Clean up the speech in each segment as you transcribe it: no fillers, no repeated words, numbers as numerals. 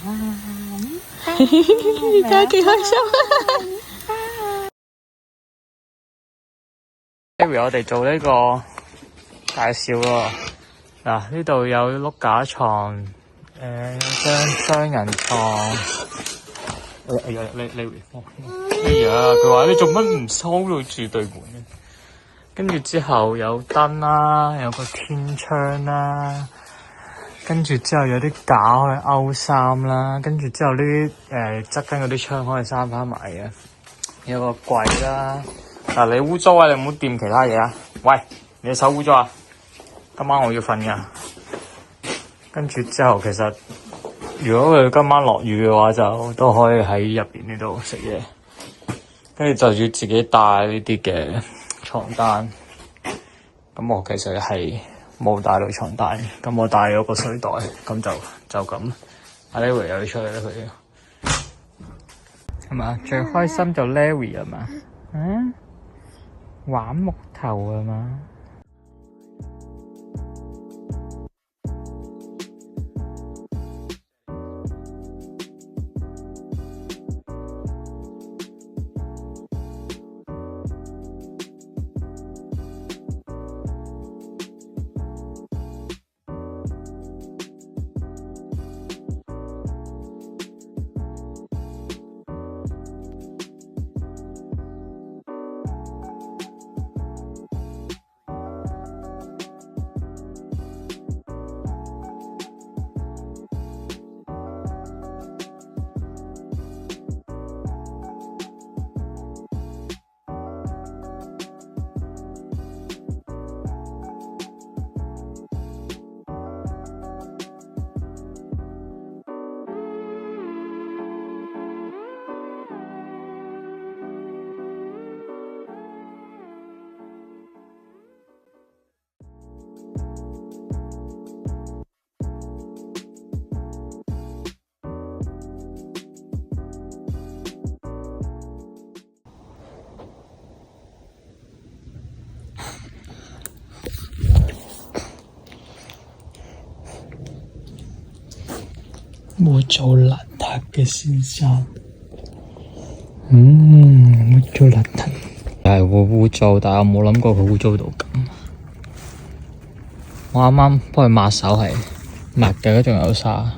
而家幾開心！Harry，我哋做呢個介紹喎。嗱，呢度有碌架床，張雙人床。哎呀，你佢話你做乜唔收到住對門嘅？跟住之後有燈啦，有個天窗啦，跟住之後有啲架可以勾衫啦，跟住之後呢啲側跟嗰啲窗可以閂翻埋嘅，有個櫃啦。嗱，你污糟啊！你唔好掂其他嘢啊！喂，你手污糟啊！今晚我要瞓㗎。跟住之後，其實如果佢今晚落雨嘅話，就都可以喺入邊呢度食嘢。跟住就要自己帶呢啲嘅床單。咁我其實係冇帶到床單嘅，咁我帶咗個水袋，咁就咁。阿 Larry 又要出去啦，佢係嘛？最開心就 Larry 係嘛？嗯，玩木頭係嘛？會做邋遢嘅先生，會做邋遢，係會污糟，但係我冇諗過佢污糟到咁。我啱啱幫佢抹手係抹嘅，仲有沙。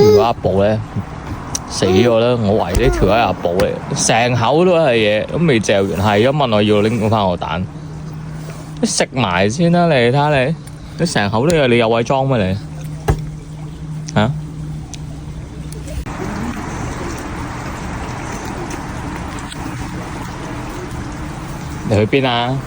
如果阿寶咧死咗啦！我懷疑呢條係阿寶嚟，成口都係嘢，都未嚼完，係一問我要拎翻個蛋，你食埋先啦！你睇下你成口都有，你有位裝咩你？嚇？你去邊啊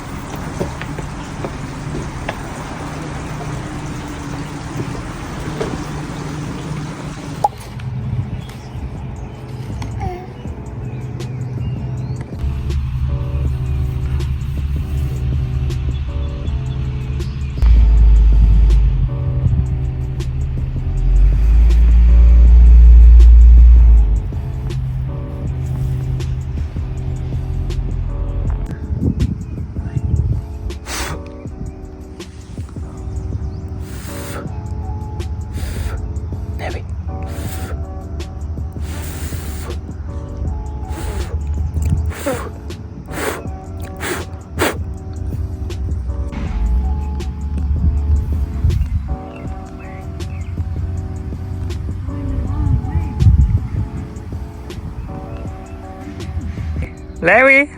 ？Larry，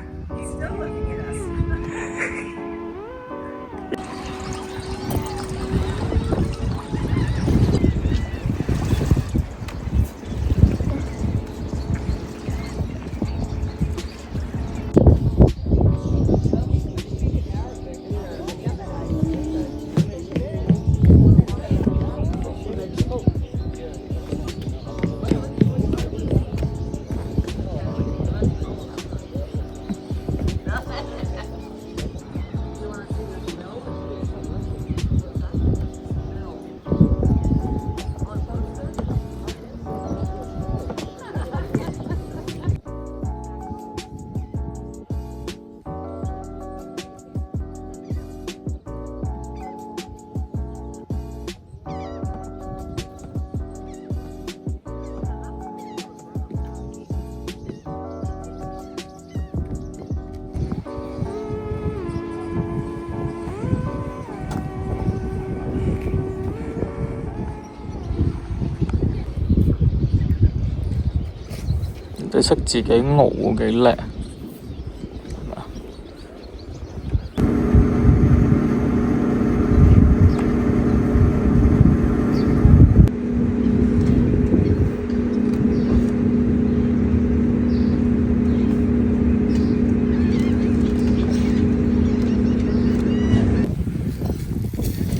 你識自己熬幾叻？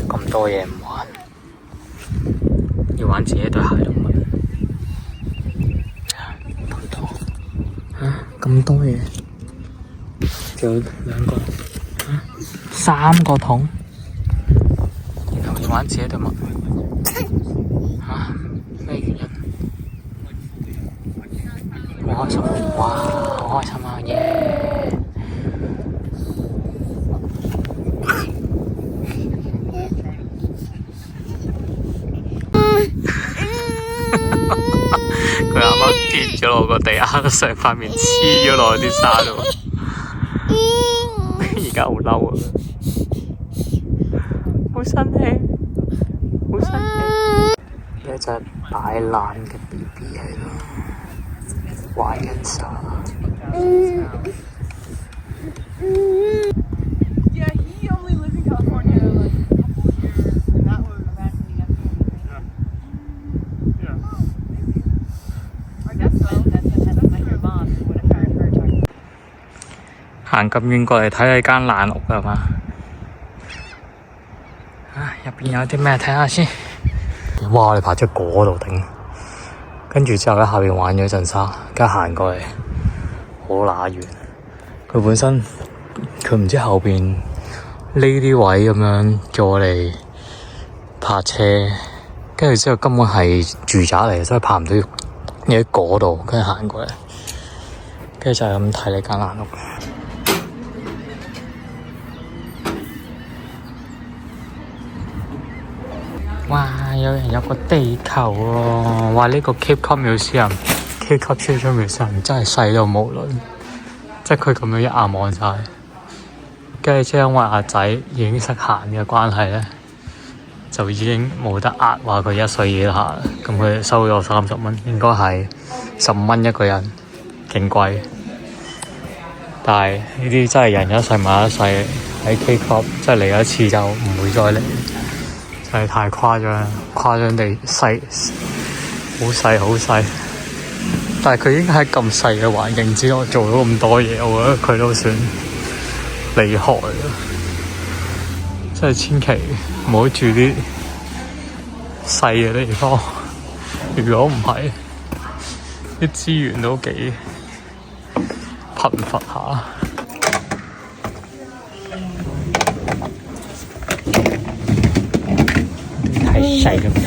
咁多嘢唔玩，要玩自己對鞋都唔玩。咁多嘢，仲有2個、3個桶，然後要玩自己對襪。咩原因？好開心！哇，好開心啊！耶！佢啱啱跌咗落個地下，成塊面黐咗落啲沙度，而家好嬲啊！好生氣，好生氣！一隻擺爛嘅 BB 喺度玩緊沙。行咁遠過嚟睇你間爛屋㗎嘛？入邊有啲咩睇下先？哇！你爬出嗰度頂，跟住之後喺下邊玩咗陣沙，跟住行過嚟，好乸遠。佢本身佢唔知後邊呢啲位咁樣叫我哋泊車，跟住之後根本係住宅嚟，所以泊唔到。你喺嗰度，跟住行過嚟，跟住就係咁睇你間爛屋。哇！有人有個地球喎！哇！呢個 Cape Cod Museum、Cape Cod Children's Museum 真係細到無論，即係佢咁樣一眼望晒。跟住之後因為阿仔已經識行嘅關係咧，就已經冇得壓話佢1歲以下，咁佢收咗30蚊，應該係15蚊一個人，勁貴。但係呢啲真係人一世物一世，喺 K Club 真係嚟一次就唔會再嚟，真係太誇張，誇張地細，好細好細。但係佢已經喺咁細嘅環境之內做到咁多嘢，我覺得佢都算厲害啦。真係千祈唔好住啲細嘅地方，如果唔係，啲資源都幾貧乏下。太細咁就。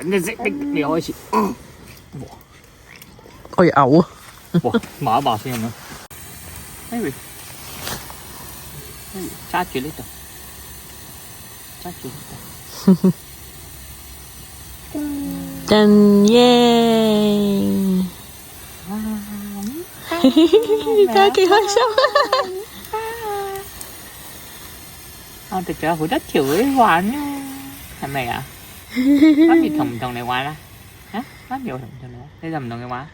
等陣先，你開始。我要嘔啊！哇，抹一抹先咁樣。Harry，揸住呢度，揸住呢度。真耶！而家幾開心啊！我哋仲有好多條去玩啊，係咪啊？媽咪同唔同你玩啊？嚇，媽咪同唔同你玩？你就唔同佢玩？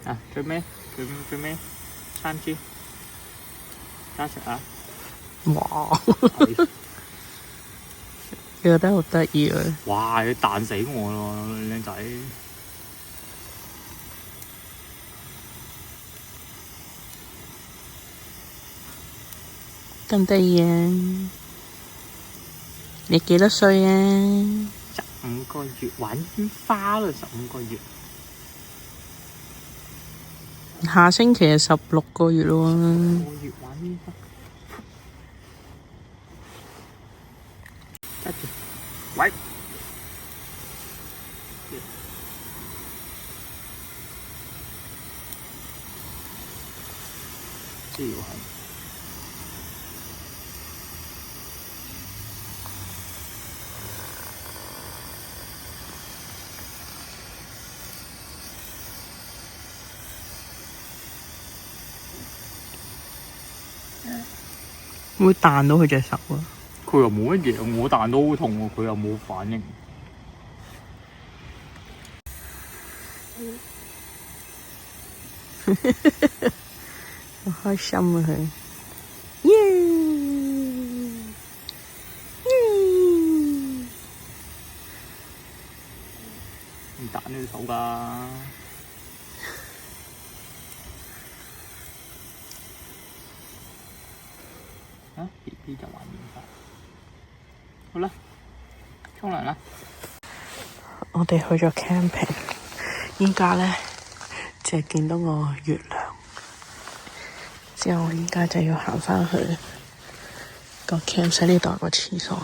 啊，最尾3支，揸住啊！哇！覺得好得意啊！哇！你彈死我咯，靚仔！咁得意啊！你幾多歲啊？15個月玩煙花啦！15個月。下星期係16個月咯喎。16個月玩煙花。揸住，喂！這有很。會彈到佢隻手啊！佢又冇乜嘢，我彈都好痛喎，佢又冇反應。好開心啊佢！耶！你彈呢隻手㗎？啊 ，BB 就玩煙花。好啦，沖涼啦。我哋去咗 camping，依家咧淨係見到個月亮，之後依家就要行返去個 campsite 呢度有個廁所，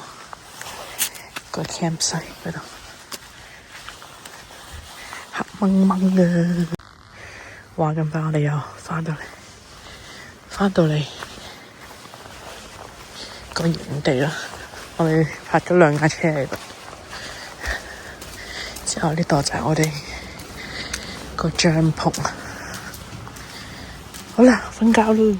個 campsite 嗰度黑掹掹嘅。話咁快我哋又返到嚟個營地啦，我哋泊咗2架車喺度，之後呢度就係我哋個帳篷。好啦，瞓覺咯。